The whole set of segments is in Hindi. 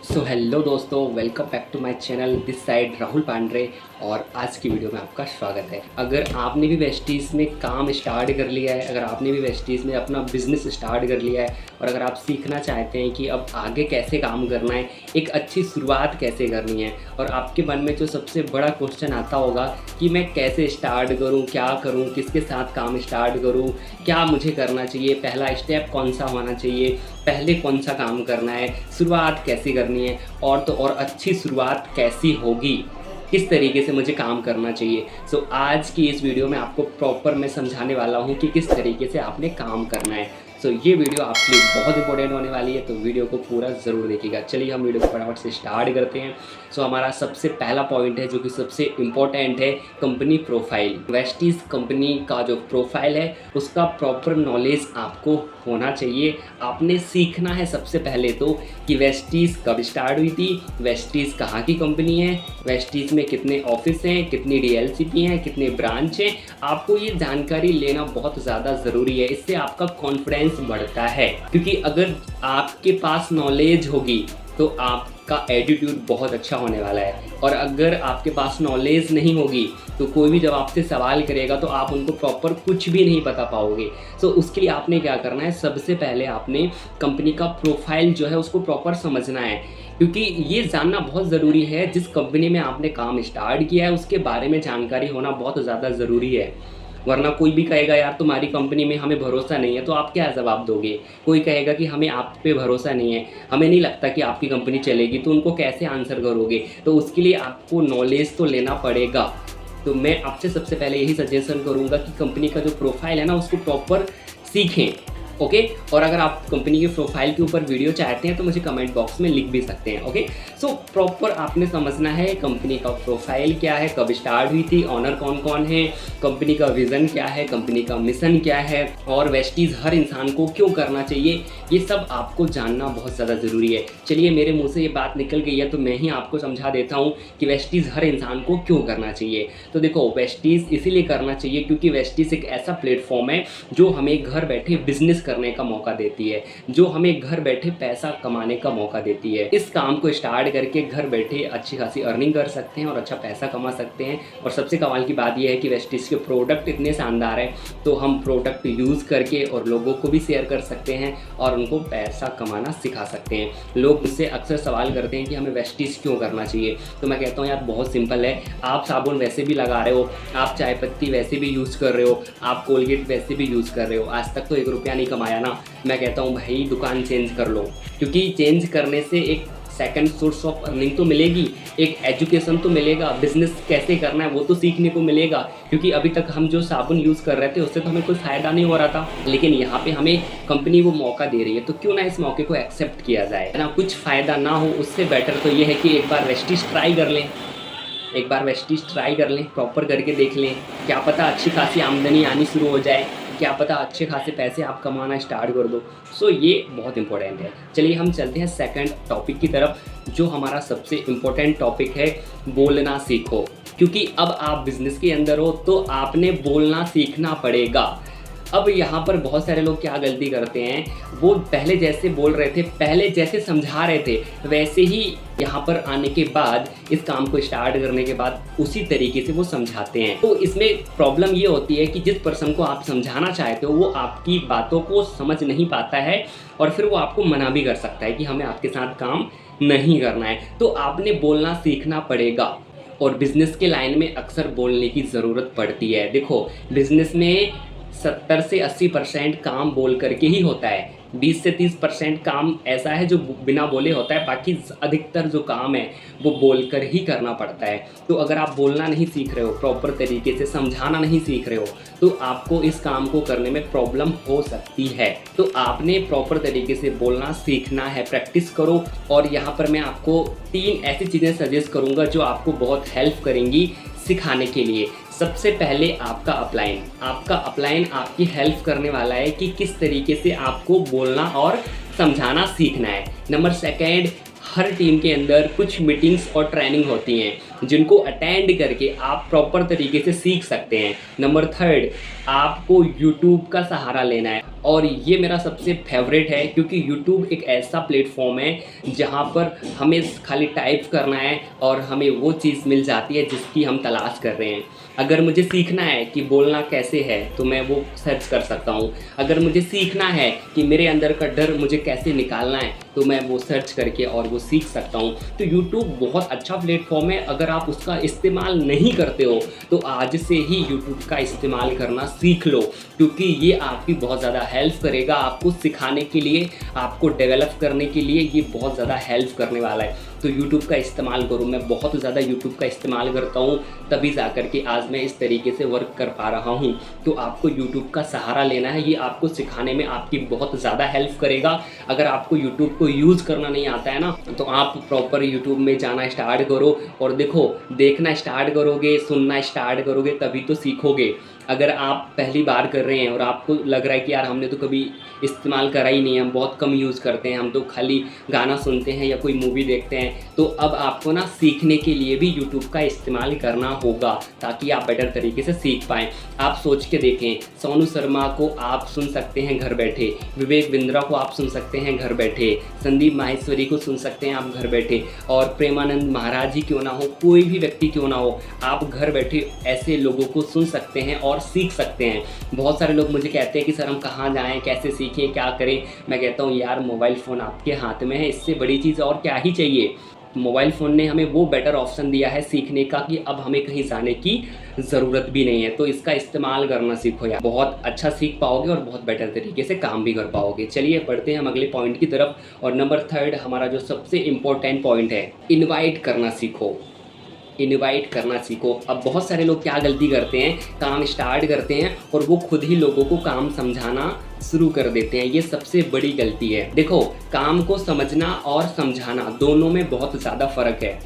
हेलो दोस्तों, welcome back to my channel. This side Rahul Pandre और आज की वीडियो में आपका स्वागत है। अगर आपने भी वेस्टीज़ में काम स्टार्ट कर लिया है, अगर आपने भी वेस्टीज़ में अपना बिजनेस स्टार्ट कर लिया है और अगर आप सीखना चाहते हैं कि अब आगे कैसे काम करना है, एक अच्छी शुरुआत कैसे करनी है, और आपके मन में जो सबसे बड़ा क्वेश्चन आता होगा कि मैं कैसे स्टार्ट करूँ, क्या करूँ, किसके साथ काम स्टार्ट करूँ, क्या मुझे करना चाहिए, पहला स्टेप कौन सा होना चाहिए, पहले कौन सा काम करना है, शुरुआत कैसे करनी है, और तो और अच्छी शुरुआत कैसी होगी, किस तरीके से मुझे काम करना चाहिए। आज की इस वीडियो में आपको प्रॉपर मैं समझाने वाला हूँ कि किस तरीके से आपने काम करना है। ये वीडियो आपके लिए बहुत इंपॉर्टेंट होने वाली है, तो वीडियो को पूरा ज़रूर देखिएगा। चलिए हम वीडियो को फटाफट से स्टार्ट करते हैं। हमारा सबसे पहला पॉइंट है जो कि सबसे इम्पोर्टेंट है, कंपनी प्रोफाइल। वेस्टीज़ कंपनी का जो प्रोफाइल है उसका प्रॉपर नॉलेज आपको होना चाहिए। आपने सीखना है सबसे पहले तो कि वेस्टीज़ कब स्टार्ट हुई थी, वेस्टीज़ कहाँ की कंपनी है, वेस्टीज़ में कितने ऑफिस हैं, कितनी डीएलसीपी हैं, कितने ब्रांच हैं। आपको ये जानकारी लेना बहुत ज़्यादा ज़रूरी है। इससे आपका कॉन्फिडेंस बढ़ता है, क्योंकि अगर आपके पास नॉलेज होगी तो आपका एटीट्यूड बहुत अच्छा होने वाला है, और अगर आपके पास नॉलेज नहीं होगी तो कोई भी जब आपसे सवाल करेगा तो आप उनको प्रॉपर कुछ भी नहीं बता पाओगे। उसके लिए आपने क्या करना है, सबसे पहले आपने कंपनी का प्रोफाइल जो है उसको प्रॉपर समझना है, क्योंकि ये जानना बहुत ज़रूरी है। जिस कंपनी में आपने काम स्टार्ट किया है उसके बारे में जानकारी होना बहुत ज़्यादा ज़रूरी है, वरना कोई भी कहेगा यार तुम्हारी कंपनी में हमें भरोसा नहीं है, तो आप क्या जवाब दोगे। कोई कहेगा कि हमें आप पे भरोसा नहीं है, हमें नहीं लगता कि आपकी कंपनी चलेगी, तो उनको कैसे आंसर करोगे। तो उसके लिए आपको नॉलेज तो लेना पड़ेगा। तो मैं आपसे सबसे पहले यही सजेशन करूँगा कि कंपनी का जो प्रोफाइल है ना उसको प्रॉपर सीखें। ओके, और अगर आप कंपनी के प्रोफाइल के ऊपर वीडियो चाहते हैं तो मुझे कमेंट बॉक्स में लिख भी सकते हैं। ओके, प्रॉपर आपने समझना है कंपनी का प्रोफाइल क्या है, कब स्टार्ट हुई थी, ऑनर कौन कौन है, कंपनी का विज़न क्या है, कंपनी का मिशन क्या है, और वेस्टीज़ हर इंसान को क्यों करना चाहिए, ये सब आपको जानना बहुत ज़्यादा ज़रूरी है। चलिए, मेरे मुँह से ये बात निकल गई है तो मैं ही आपको समझा देता हूँ कि वेस्टीज़ हर इंसान को क्यों करना चाहिए। तो देखो, वेस्टीज़ इसीलिए करना चाहिए क्योंकि वेस्टीज़ एक ऐसा प्लेटफॉर्म है जो हमें घर बैठे बिजनेस करने का मौका देती है, जो हमें घर बैठे पैसा कमाने का मौका देती है। इस काम को स्टार्ट करके घर बैठे अच्छी खासी अर्निंग कर सकते हैं और अच्छा पैसा कमा सकते हैं। और सबसे कमाल की बात यह है कि वेस्टीज़ के प्रोडक्ट इतने शानदार हैं तो हम प्रोडक्ट यूज़ करके और लोगों को भी शेयर कर सकते हैं और उनको पैसा कमाना सिखा सकते हैं। लोग मुझसे अक्सर सवाल करते हैं कि हमें वेस्टीज़ क्यों करना चाहिए, तो मैं कहता हूँ यार बहुत सिंपल है। आप साबुन वैसे भी लगा रहे हो, आप चाय पत्ती वैसे भी यूज़ कर रहे हो, आप कोलगेट वैसे भी यूज़ कर रहे हो, आज तक तो 1 रुपया नहीं कमाया ना। मैं कहता हूँ भाई दुकान चेंज कर लो, क्योंकि चेंज करने से एक सेकंड सोर्स ऑफ अर्निंग तो मिलेगी, एक एजुकेशन तो मिलेगा, बिजनेस कैसे करना है वो तो सीखने को मिलेगा। क्योंकि अभी तक हम जो साबुन यूज़ कर रहे थे उससे तो हमें कोई फ़ायदा नहीं हो रहा था, लेकिन यहाँ पे हमें कंपनी वो मौका दे रही है, तो क्यों ना इस मौके को एक्सेप्ट किया जाए, है ना। कुछ फ़ायदा ना हो उससे बेटर तो ये है कि एक बार वेस्टीज़ ट्राई कर लें, एक बार वेस्टीज़ ट्राई कर लें, प्रॉपर करके देख लें, क्या पता अच्छी खासी आमदनी आनी शुरू हो जाए, क्या पता अच्छे खासे पैसे आप कमाना स्टार्ट कर दो। ये बहुत इंपॉर्टेंट है। चलिए हम चलते हैं सेकंड टॉपिक की तरफ, जो हमारा सबसे इम्पोर्टेंट टॉपिक है, बोलना सीखो। क्योंकि अब आप बिजनेस के अंदर हो तो आपने बोलना सीखना पड़ेगा। अब यहाँ पर बहुत सारे लोग क्या गलती करते हैं, वो पहले जैसे बोल रहे थे, पहले जैसे समझा रहे थे, वैसे ही यहाँ पर आने के बाद, इस काम को स्टार्ट करने के बाद उसी तरीके से वो समझाते हैं। तो इसमें प्रॉब्लम ये होती है कि जिस पर्सन को आप समझाना चाहते हो वो आपकी बातों को समझ नहीं पाता है और फिर वो आपको मना भी कर सकता है कि हमें आपके साथ काम नहीं करना है। तो आपने बोलना सीखना पड़ेगा, और बिज़नेस के लाइन में अक्सर बोलने की ज़रूरत पड़ती है। देखो, बिज़नेस में 70 से 80% काम बोल करके ही होता है, 20 से 30% काम ऐसा है जो बिना बोले होता है, बाकी अधिकतर जो काम है वो बोलकर ही करना पड़ता है। तो अगर आप बोलना नहीं सीख रहे हो, प्रॉपर तरीके से समझाना नहीं सीख रहे हो, तो आपको इस काम को करने में प्रॉब्लम हो सकती है। तो आपने प्रॉपर तरीके से बोलना सीखना है, प्रैक्टिस करो। और यहाँ पर मैं आपको 3 ऐसी चीज़ें सजेस्ट करूँगा जो आपको बहुत हेल्प करेंगी सिखाने के लिए। सबसे पहले आपका अपलाइन आपकी हेल्प करने वाला है कि किस तरीके से आपको बोलना और समझाना सीखना है। नंबर 2, हर टीम के अंदर कुछ मीटिंग्स और ट्रेनिंग होती हैं, जिनको अटेंड करके आप प्रॉपर तरीके से सीख सकते हैं। नंबर थर्ड, आपको यूट्यूब का सहारा लेना है, और ये मेरा सबसे फेवरेट है क्योंकि यूट्यूब एक ऐसा प्लेटफॉर्म है जहाँ पर हमें खाली टाइप करना है और हमें वो चीज़ मिल जाती है जिसकी हम तलाश कर रहे हैं। अगर मुझे सीखना है कि बोलना कैसे है तो मैं वो सर्च कर सकता हूँ। अगर मुझे सीखना है कि मेरे अंदर का डर मुझे कैसे निकालना है तो मैं वो सर्च करके और वो सीख सकता हूँ। तो यूट्यूब बहुत अच्छा प्लेटफॉर्म है। अगर आप उसका इस्तेमाल नहीं करते हो तो आज से ही यूट्यूब का इस्तेमाल करना सीख लो, क्योंकि ये आपकी बहुत ज़्यादा हेल्प करेगा। आपको सिखाने के लिए, आपको डेवलप करने के लिए ये बहुत ज़्यादा हेल्प करने वाला है। तो यूट्यूब का इस्तेमाल करो। मैं बहुत ज़्यादा यूट्यूब का इस्तेमाल करता हूँ, तभी जा कर के आज मैं इस तरीके से वर्क कर पा रहा हूँ। तो आपको यूट्यूब का सहारा लेना है, ये आपको सिखाने में आपकी बहुत ज़्यादा हेल्प करेगा। अगर आपको यूट्यूब को यूज़ करना नहीं आता है ना, तो आप प्रॉपर यूट्यूब में जाना स्टार्ट करो और देखो, देखना स्टार्ट करोगे, सुनना स्टार्ट करोगे तभी तो सीखोगे। अगर आप पहली बार कर रहे हैं और आपको लग रहा है कि यार हमने तो कभी इस्तेमाल करा ही नहीं है, हम बहुत कम यूज़ करते हैं, हम तो खाली गाना सुनते हैं या कोई मूवी देखते हैं, तो अब आपको ना सीखने के लिए भी यूट्यूब का इस्तेमाल करना होगा ताकि आप बेटर तरीके से सीख पाएँ। आप सोच के देखें, सोनू शर्मा को आप सुन सकते हैं घर बैठे, विवेक बिंद्रा को आप सुन सकते हैं घर बैठे, संदीप माहेश्वरी को सुन सकते हैं आप घर बैठे, और प्रेमानंद महाराज ही क्यों ना हो, कोई भी व्यक्ति क्यों ना हो, आप घर बैठे ऐसे लोगों को सुन सकते हैं और सीख सकते हैं। बहुत सारे लोग मुझे कहते हैं कि सर हम कहाँ जाएं, कैसे सीखें, क्या करें। मैं कहता हूँ यार, मोबाइल फ़ोन आपके हाथ में है, इससे बड़ी चीज़ और क्या ही चाहिए। मोबाइल फ़ोन ने हमें वो बेटर ऑप्शन दिया है सीखने का कि अब हमें कहीं जाने की ज़रूरत भी नहीं है। तो इसका इस्तेमाल करना सीखो यार, बहुत अच्छा सीख पाओगे और बहुत बेटर तरीके से काम भी कर पाओगे। चलिए बढ़ते हैं हम अगले पॉइंट की तरफ, और नंबर थर्ड हमारा जो सबसे इम्पोर्टेंट पॉइंट है, इन्वाइट करना सीखो। इनवाइट करना सीखो। अब बहुत सारे लोग क्या गलती करते हैं, काम स्टार्ट करते हैं और वो खुद ही लोगों को काम समझाना शुरू कर देते हैं। ये सबसे बड़ी गलती है। देखो, काम को समझना और समझाना दोनों में बहुत ज़्यादा फ़र्क है।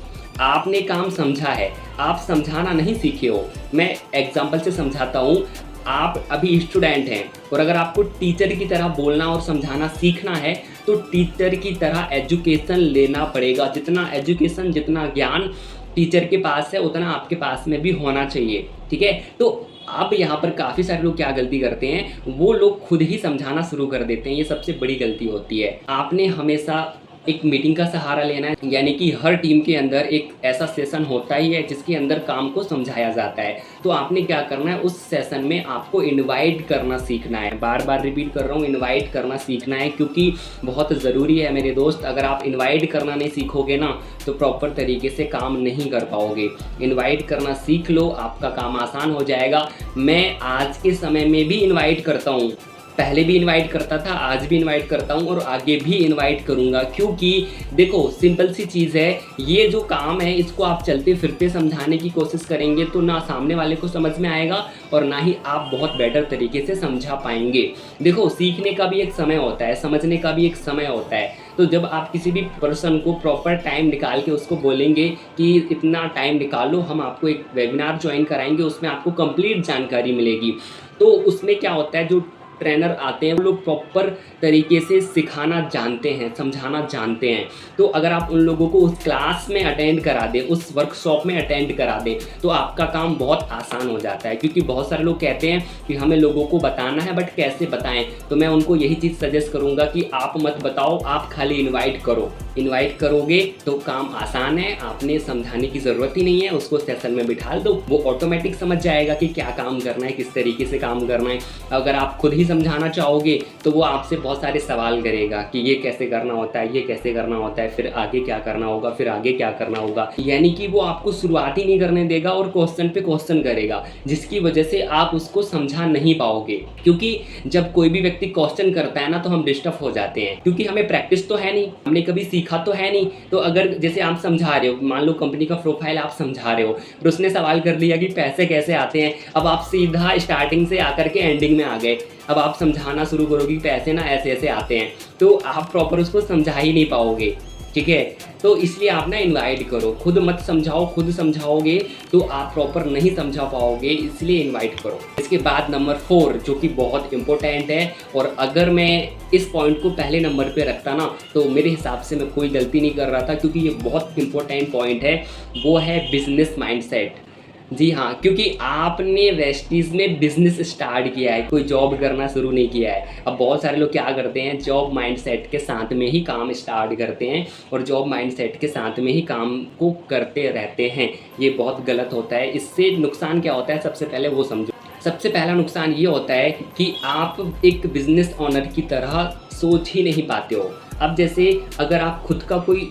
आपने काम समझा है, आप समझाना नहीं सीखे हो। मैं एग्जाम्पल से समझाता हूँ। आप अभी स्टूडेंट हैं और अगर आपको टीचर की तरह बोलना और समझाना सीखना है तो टीचर की तरह एजुकेशन लेना पड़ेगा। जितना एजुकेशन, जितना ज्ञान टीचर के पास है उतना आपके पास में भी होना चाहिए, ठीक है। तो अब यहाँ पर काफ़ी सारे लोग क्या गलती करते हैं, वो लोग खुद ही समझाना शुरू कर देते हैं। ये सबसे बड़ी गलती होती है। आपने हमेशा एक मीटिंग का सहारा लेना है, यानी कि हर टीम के अंदर एक ऐसा सेशन होता ही है जिसके अंदर काम को समझाया जाता है। तो आपने क्या करना है, उस सेशन में आपको इनवाइट करना सीखना है। बार बार रिपीट कर रहा हूँ, इनवाइट करना सीखना है, क्योंकि बहुत ज़रूरी है मेरे दोस्त। अगर आप इनवाइट करना नहीं सीखोगे ना तो प्रॉपर तरीके से काम नहीं कर पाओगे। इनवाइट करना सीख लो, आपका काम आसान हो जाएगा। मैं आज के समय में भी इनवाइट करता हूँ, पहले भी इनवाइट करता था, आज भी इनवाइट करता हूँ और आगे भी इनवाइट करूँगा। क्योंकि देखो, सिंपल सी चीज़ है, ये जो काम है इसको आप चलते फिरते समझाने की कोशिश करेंगे तो ना सामने वाले को समझ में आएगा और ना ही आप बहुत बेटर तरीके से समझा पाएंगे। देखो, सीखने का भी एक समय होता है, समझने का भी एक समय होता है। तो जब आप किसी भी पर्सन को प्रॉपर टाइम निकाल के उसको बोलेंगे कि इतना टाइम निकालो, हम आपको एक वेबिनार ज्वाइन कराएंगे, उसमें आपको कंप्लीट जानकारी मिलेगी। तो उसमें क्या होता है, जो ट्रेनर आते हैं वो लोग प्रॉपर तरीके से सिखाना जानते हैं, समझाना जानते हैं। तो अगर आप उन लोगों को उस क्लास में अटेंड करा दें, उस वर्कशॉप में अटेंड करा दें, तो आपका काम बहुत आसान हो जाता है। क्योंकि बहुत सारे लोग कहते हैं कि हमें लोगों को बताना है, बट कैसे बताएं। तो मैं उनको यही चीज़ सजेस्ट करूंगा कि आप मत बताओ, आप खाली इन्वाइट करो। इन्वाइट करोगे तो काम आसान है, आपने समझाने की ज़रूरत ही नहीं है। उसको सेशन में बिठा दो, वो ऑटोमेटिक समझ जाएगा कि क्या काम करना है, किस तरीके से काम करना है। अगर आप खुद ही समझाना चाहोगे तो वो आपसे बहुत सारे सवाल करेगा कि ये कैसे करना होता है, ये कैसे करना होता है, फिर आगे क्या करना होगा, फिर आगे क्या करना होगा। यानी कि वो आपको शुरुआत ही नहीं करने देगा और क्वेश्चन पे क्वेश्चन करेगा, जिसकी वजह से आप उसको समझा नहीं पाओगे। क्योंकि जब कोई भी व्यक्ति क्वेश्चन करता है ना तो हम डिस्टर्ब हो जाते हैं, क्योंकि हमें प्रैक्टिस तो है नहीं, हमने कभी सीखा तो है नहीं। तो अगर जैसे आप समझा रहे हो, मान लो कंपनी का प्रोफाइल आप समझा रहे हो और उसने सवाल कर लिया कि पैसे कैसे आते हैं, अब आप सीधा स्टार्टिंग से आकर के एंडिंग में आ गए। अब आप समझाना शुरू करोगे कि पैसे ना ऐसे ऐसे आते हैं, तो आप प्रॉपर उसको समझा ही नहीं पाओगे। ठीक है। तो इसलिए आप ना इनवाइट करो, खुद मत समझाओ, खुद समझाओगे तो आप प्रॉपर नहीं समझा पाओगे, इसलिए इनवाइट करो। इसके बाद नंबर 4 जो कि बहुत इंपॉर्टेंट है, और अगर मैं इस पॉइंट को पहले नंबर पे रखता ना तो मेरे हिसाब से मैं कोई गलती नहीं कर रहा था, क्योंकि ये बहुत इंपॉर्टेंट पॉइंट है, वो है बिजनेस माइंडसेट। जी हाँ, क्योंकि आपने वेस्टीज़ में बिजनेस स्टार्ट किया है, कोई जॉब करना शुरू नहीं किया है। अब बहुत सारे लोग क्या करते हैं, जॉब माइंडसेट के साथ में ही काम स्टार्ट करते हैं और जॉब माइंडसेट के साथ में ही काम को करते रहते हैं। ये बहुत गलत होता है। इससे नुकसान क्या होता है, सबसे पहले वो समझो। सबसे पहला नुकसान ये होता है कि आप एक बिजनेस ओनर की तरह सोच ही नहीं पाते हो। अब जैसे अगर आप खुद का कोई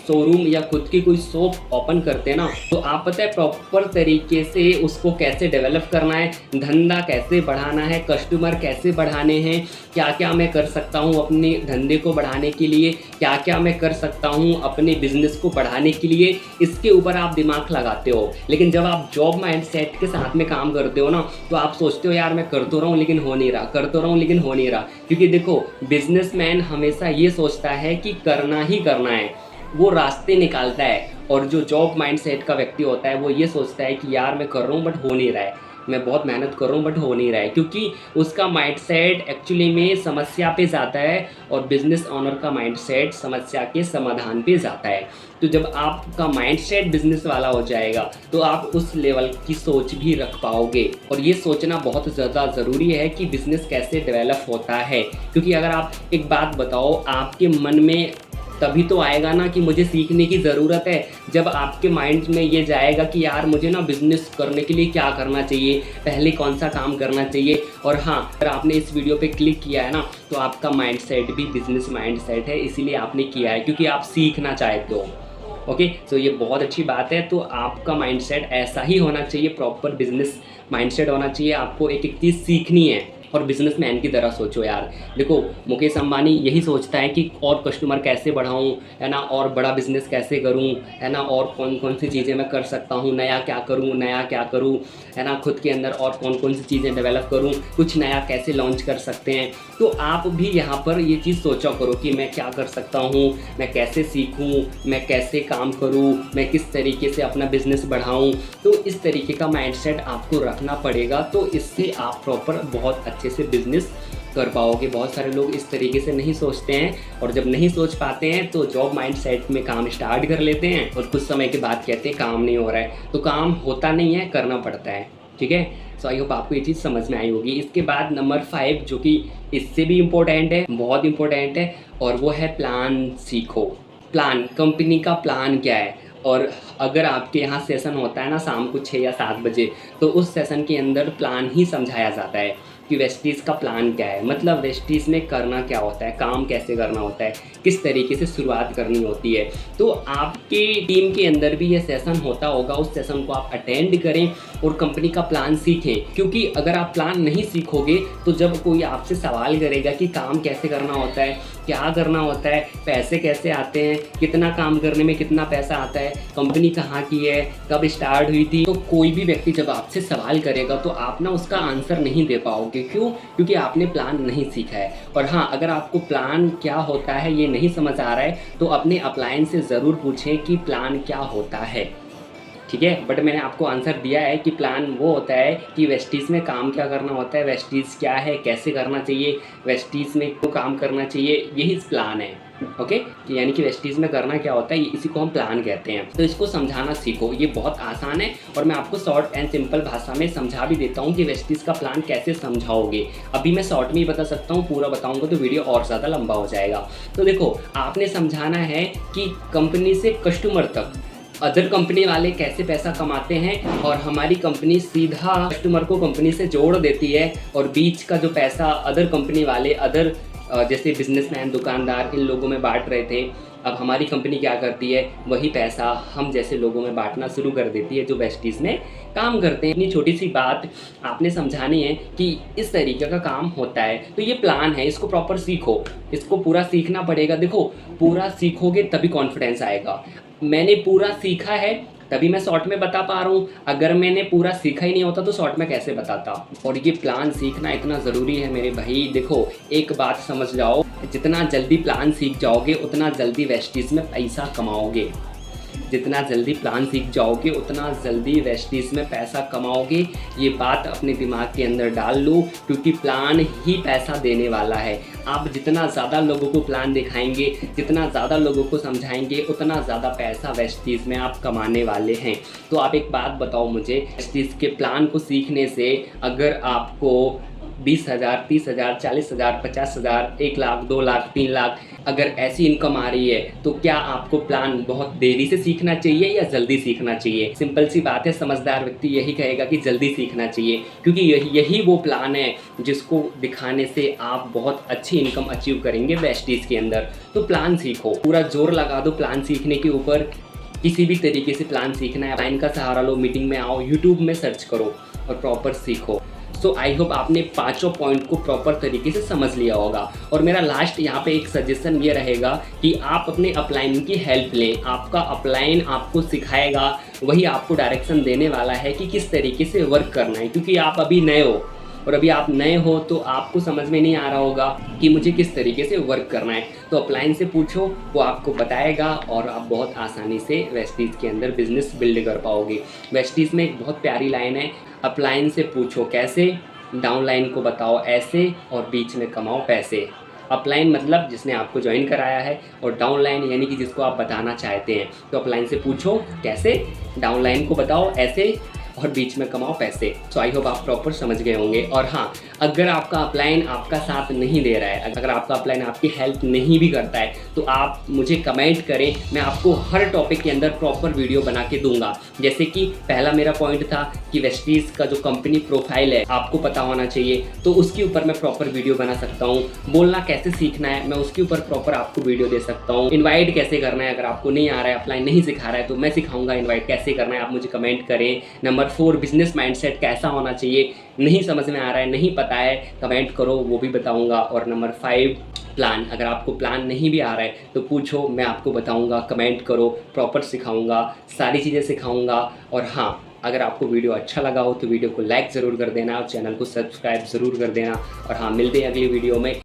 शोरूम या खुद की कोई शॉप ओपन करते हैं ना, तो आप पता है प्रॉपर तरीके से उसको कैसे डेवलप करना है, धंधा कैसे बढ़ाना है, कस्टमर कैसे बढ़ाने हैं, क्या क्या मैं कर सकता हूँ अपने धंधे को बढ़ाने के लिए, क्या क्या मैं कर सकता हूँ अपने बिजनेस को बढ़ाने के लिए, इसके ऊपर आप दिमाग लगाते हो। लेकिन जब आप जॉब माइंडसेट के साथ में काम करते हो ना, तो आप सोचते हो यार मैं कर तो रहा हूँ लेकिन हो नहीं रहा, कर तो रहा हूँ लेकिन हो नहीं रहा। क्योंकि देखो, बिजनेसमैन हमेशा ये सोचता है कि करना ही करना है, वो रास्ते निकालता है। और जो जॉब माइंडसेट का व्यक्ति होता है वो ये सोचता है कि यार मैं कर रहा हूँ बट हो नहीं रहा है, मैं बहुत मेहनत कर रहा हूँ बट हो नहीं रहा है, क्योंकि उसका माइंडसेट एक्चुअली में समस्या पे जाता है और बिजनेस ओनर का माइंडसेट समस्या के समाधान पे जाता है। तो जब आपका माइंडसेट बिजनेस वाला हो जाएगा तो आप उस लेवल की सोच भी रख पाओगे। और ये सोचना बहुत ज़्यादा ज़रूरी है कि बिज़नेस कैसे डेवलप होता है, क्योंकि अगर आप एक बात बताओ, आपके मन में तभी तो आएगा ना कि मुझे सीखने की ज़रूरत है, जब आपके माइंड में ये जाएगा कि यार मुझे ना बिज़नेस करने के लिए क्या करना चाहिए, पहले कौन सा काम करना चाहिए। और हाँ, अगर आपने इस वीडियो पे क्लिक किया है ना, तो आपका माइंडसेट भी बिज़नेस माइंडसेट है, इसीलिए आपने किया है क्योंकि आप सीखना चाहते हो। ओके, तो ये बहुत अच्छी बात है। तो आपका माइंडसेट ऐसा ही होना चाहिए, प्रॉपर बिजनेस माइंडसेट होना चाहिए। आपको एक एक चीज़ सीखनी है और बिजनेसमैन की तरह सोचो यार। देखो, मुकेश अंबानी यही सोचता है कि और कस्टमर कैसे बढ़ाऊं, है ना, और बड़ा बिजनेस कैसे करूं, है ना, और कौन कौन सी चीज़ें मैं कर सकता हूं, नया क्या करूं, है ना, खुद के अंदर और कौन कौन सी चीज़ें डेवलप करूं, कुछ नया कैसे लॉन्च कर सकते हैं। तो आप भी यहाँ पर ये चीज़ सोचा करो कि मैं क्या कर सकता हूँ, मैं कैसे सीखूँ, मैं कैसे काम करूँ, मैं किस तरीके से अपना बिजनेस बढ़ाऊँ। तो इस तरीके का माइंडसेट आपको रखना पड़ेगा, तो इससे आप प्रॉपर बहुत अच्छे से बिजनेस कर पाओगे। बहुत सारे लोग इस तरीके से नहीं सोचते हैं, और जब नहीं सोच पाते हैं तो जॉब माइंडसेट में काम स्टार्ट कर लेते हैं और कुछ समय के बाद कहते हैं काम नहीं हो रहा है। तो काम होता नहीं है, करना पड़ता है। ठीक है, सो आई होप आपको ये चीज़ समझ में आई होगी। इसके बाद नंबर 5 जो कि इससे भी इम्पोर्टेंट है, बहुत इम्पोर्टेंट है, और वो है प्लान सीखो। प्लान, कंपनी का प्लान क्या है। और अगर आपके यहाँ सेशन होता है ना शाम को 6 या 7 बजे, तो उस सेशन के अंदर प्लान ही समझाया जाता है कि वेस्टीज़ का प्लान क्या है, मतलब वेस्टीज़ में करना क्या होता है, काम कैसे करना होता है, किस तरीके से शुरुआत करनी होती है। तो आपके टीम के अंदर भी ये सेशन होता होगा, उस सेशन को आप अटेंड करें और कंपनी का प्लान सीखें। क्योंकि अगर आप प्लान नहीं सीखोगे तो जब कोई आपसे सवाल करेगा कि काम कैसे करना होता है, क्या करना होता है, पैसे कैसे आते हैं, कितना काम करने में कितना पैसा आता है, कंपनी कहाँ की है, कब स्टार्ट हुई थी, तो कोई भी व्यक्ति जब आपसे सवाल करेगा तो आप ना उसका आंसर नहीं दे पाओगे। क्यों? क्योंकि आपने प्लान नहीं सीखा है। और हाँ, अगर आपको प्लान क्या होता है ये नहीं समझ आ रहा है तो अपने अपलाइन से ज़रूर पूछें कि प्लान क्या होता है। ठीक है, बट मैंने आपको आंसर दिया है कि प्लान वो होता है कि वेस्टीज़ में काम क्या करना होता है, वेस्टीज़ क्या है, कैसे करना चाहिए, वेस्टीज़ में क्यों काम करना चाहिए, यही प्लान है। ओके, यानी कि वेस्टीज़ में करना क्या होता है, इसी को हम प्लान कहते हैं। तो इसको समझाना सीखो, ये बहुत आसान है और मैं आपको शॉर्ट एंड सिंपल भाषा में समझा भी देता हूँ कि वेस्टीज़ का प्लान कैसे समझाओगे। अभी मैं शॉर्ट में ही बता सकता हूँ, पूरा बताऊँगा तो वीडियो और ज़्यादा लंबा हो जाएगा। तो देखो, आपने समझाना है कि कंपनी से कस्टमर तक अदर कंपनी वाले कैसे पैसा कमाते हैं, और हमारी कंपनी सीधा कस्टमर को कंपनी से जोड़ देती है, और बीच का जो पैसा अदर कंपनी वाले, अदर जैसे बिजनेसमैन, दुकानदार, इन लोगों में बांट रहे थे, अब हमारी कंपनी क्या करती है, वही पैसा हम जैसे लोगों में बांटना शुरू कर देती है जो वेस्टीज़ में काम करते हैं। इतनी छोटी सी बात आपने समझानी है कि इस तरीके का काम होता है। तो ये प्लान है, इसको प्रॉपर सीखो, इसको पूरा सीखना पड़ेगा। देखो, पूरा सीखोगे तभी कॉन्फिडेंस आएगा। मैंने पूरा सीखा है तभी मैं शॉर्ट में बता पा रहा हूँ, अगर मैंने पूरा सीखा ही नहीं होता तो शॉर्ट में कैसे बताता। और ये प्लान सीखना इतना ज़रूरी है मेरे भाई। देखो, एक बात समझ जाओ, जितना जल्दी प्लान सीख जाओगे उतना जल्दी वेस्टीज़ में पैसा कमाओगे। जितना जल्दी प्लान सीख जाओगे उतना जल्दी वेस्टीज़ में पैसा कमाओगे। ये बात अपने दिमाग के अंदर डाल लो, क्योंकि प्लान ही पैसा देने वाला है। आप जितना ज़्यादा लोगों को प्लान दिखाएंगे, जितना ज़्यादा लोगों को समझाएंगे, उतना ज़्यादा पैसा वेस्टीज़ में आप कमाने वाले हैं। तो आप एक बात बताओ मुझे, वेस्टीज़ के प्लान को सीखने से अगर आपको 20,000, 30,000, 40,000, 50,000, 1 लाख, 2 लाख, 3 लाख अगर ऐसी इनकम आ रही है, तो क्या आपको प्लान बहुत देरी से सीखना चाहिए या जल्दी सीखना चाहिए? सिंपल सी बात है, समझदार व्यक्ति यही कहेगा कि जल्दी सीखना चाहिए, क्योंकि यही वो प्लान है जिसको दिखाने से आप बहुत अच्छी इनकम अचीव करेंगे वेस्टीज़ के अंदर। तो प्लान सीखो, पूरा जोर लगा दो प्लान सीखने के ऊपर। किसी भी तरीके से प्लान सीखना है, लाइन का सहारा लो, मीटिंग में आओ, यूट्यूब में सर्च करो और प्रॉपर सीखो। सो आई होप आपने पाँचों पॉइंट को प्रॉपर तरीके से समझ लिया होगा। और मेरा लास्ट यहाँ पे एक सजेशन ये रहेगा कि आप अपने अपलाइन की हेल्प लें। आपका अपलाइन आपको सिखाएगा, वही आपको डायरेक्शन देने वाला है कि किस तरीके से वर्क करना है, क्योंकि आप अभी नए हो और अभी आप नए हो तो आपको समझ में नहीं आ रहा होगा कि मुझे किस तरीके से वर्क करना है। तो अपलाइन से पूछो, वो आपको बताएगा और आप बहुत आसानी से वेस्टीज़ के अंदर बिजनेस बिल्ड कर पाओगे। वेस्टीज़ में एक बहुत प्यारी लाइन है, अपलाइन से पूछो कैसे, डाउनलाइन को बताओ ऐसे और बीच में कमाओ पैसे। अपलाइन मतलब जिसने आपको ज्वाइन कराया है, और डाउनलाइन यानी कि जिसको आप बताना चाहते हैं। तो अपलाइन से पूछो कैसे, डाउनलाइन को बताओ ऐसे और बीच में कमाओ पैसे। सो आई होप आप प्रॉपर समझ गए होंगे। और हाँ, अगर आपका अपलाइन आपका साथ नहीं दे रहा है, अगर आपका अपलाइन आपकी हेल्प नहीं भी करता है, तो आप मुझे कमेंट करें, मैं आपको हर टॉपिक के अंदर प्रॉपर वीडियो बना के दूंगा। जैसे कि पहला मेरा पॉइंट था कि वेस्टीज़ का जो कंपनी प्रोफाइल है आपको पता होना चाहिए, तो उसके ऊपर मैं प्रॉपर वीडियो बना सकता हूँ। बोलना कैसे सीखना है, मैं उसके ऊपर प्रॉपर आपको वीडियो दे सकता हूँ। इन्वाइट कैसे करना है, अगर आपको नहीं आ रहा है, अपलाइन नहीं सिखा रहा है, तो मैं सिखाऊंगा इन्वाइट कैसे करना है, आप मुझे कमेंट करें। नंबर 4, बिजनेस माइंडसेट कैसा होना चाहिए, नहीं समझ में आ रहा है, नहीं पता है, कमेंट करो, वो भी बताऊंगा। और नंबर 5, प्लान, अगर आपको प्लान नहीं भी आ रहा है तो पूछो, मैं आपको बताऊंगा, कमेंट करो, प्रॉपर सिखाऊंगा, सारी चीज़ें सिखाऊंगा। और हाँ, अगर आपको वीडियो अच्छा लगा हो तो वीडियो को लाइक ज़रूर कर देना और चैनल को सब्सक्राइब ज़रूर कर देना। और हाँ, मिलते हैं अगली वीडियो में।